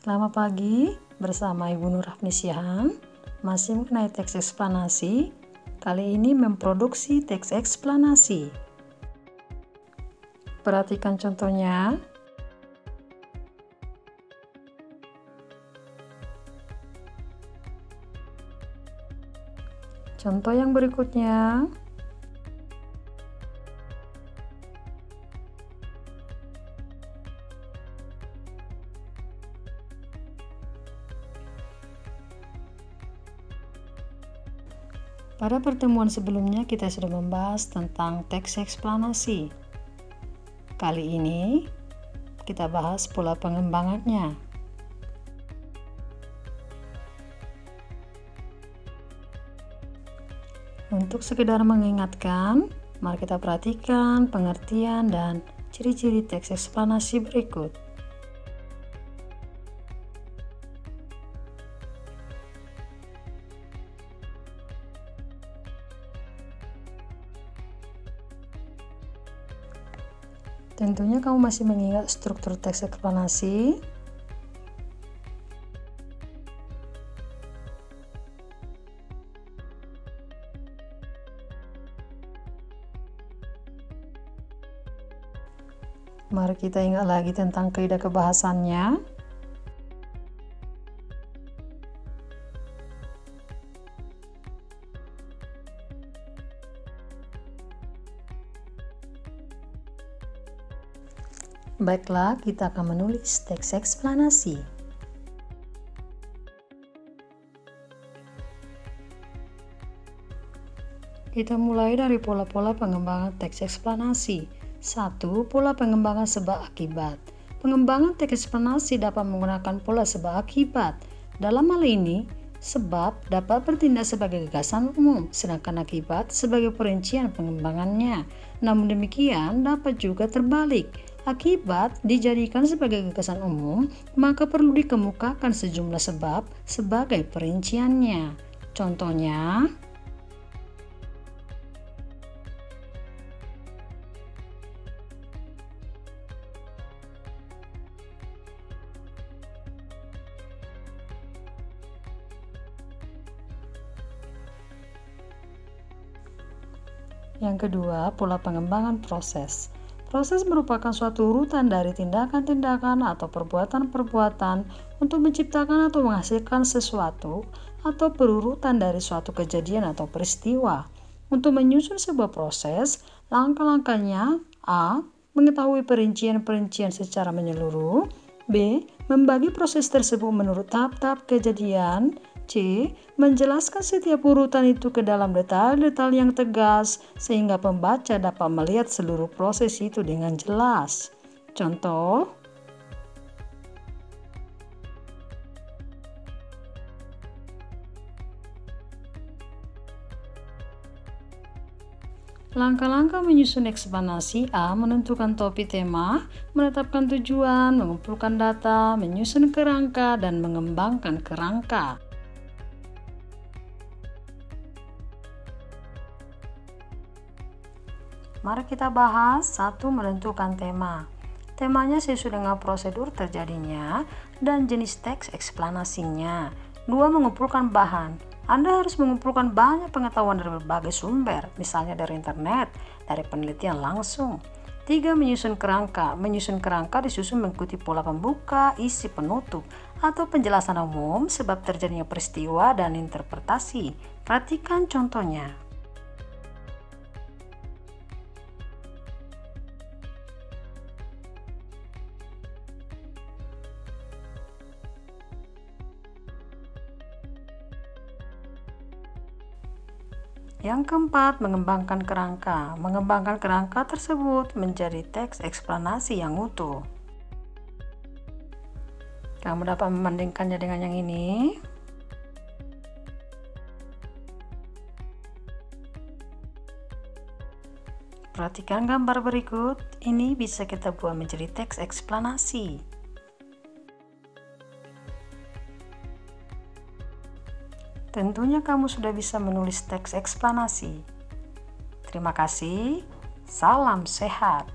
Selamat pagi, bersama Ibu Nur Hafnisyahan, masih mengenai teks eksplanasi. Kali ini memproduksi teks eksplanasi. Perhatikan contohnya. Contoh yang berikutnya. Pada pertemuan sebelumnya kita sudah membahas tentang teks eksplanasi. Kali ini kita bahas pola pengembangannya. Untuk sekedar mengingatkan, mari kita perhatikan pengertian dan ciri-ciri teks eksplanasi berikut. Tentunya kamu masih mengingat struktur teks eksplanasi. Mari kita ingat lagi tentang kaidah kebahasannya. Baiklah, kita akan menulis teks eksplanasi. Kita mulai dari pola-pola pengembangan teks eksplanasi. 1. Pola pengembangan sebab akibat. Pengembangan teks eksplanasi dapat menggunakan pola sebab akibat. Dalam hal ini, sebab dapat bertindak sebagai gagasan umum, sedangkan akibat sebagai perincian pengembangannya. Namun demikian, dapat juga terbalik. Akibat dijadikan sebagai gagasan umum, maka perlu dikemukakan sejumlah sebab sebagai perinciannya. Contohnya, yang kedua, pola pengembangan proses. Proses merupakan suatu urutan dari tindakan-tindakan atau perbuatan-perbuatan untuk menciptakan atau menghasilkan sesuatu, atau perurutan dari suatu kejadian atau peristiwa. Untuk menyusun sebuah proses, langkah-langkahnya: A. Mengetahui perincian-perincian secara menyeluruh. B. Membagi proses tersebut menurut tahap-tahap kejadian. C. Menjelaskan setiap urutan itu ke dalam detail-detail yang tegas sehingga pembaca dapat melihat seluruh proses itu dengan jelas. Contoh, langkah-langkah menyusun eksplanasi. A. Menentukan topik tema, menetapkan tujuan, mengumpulkan data, menyusun kerangka, dan mengembangkan kerangka. Mari kita bahas. 1. Menentukan tema. Temanya sesuai dengan prosedur terjadinya dan jenis teks eksplanasinya. 2. Mengumpulkan bahan. Anda harus mengumpulkan banyak pengetahuan dari berbagai sumber, misalnya dari internet, dari penelitian langsung. 3. Menyusun kerangka. Menyusun kerangka disusun mengikuti pola pembuka, isi penutup, atau penjelasan umum sebab terjadinya peristiwa dan interpretasi. Perhatikan contohnya. Yang keempat, mengembangkan kerangka. Mengembangkan kerangka tersebut menjadi teks eksplanasi yang utuh. Kamu dapat membandingkannya dengan yang ini. Perhatikan gambar berikut. Ini bisa kita buat menjadi teks eksplanasi. Tentunya kamu sudah bisa menulis teks eksplanasi. Terima kasih. Salam sehat.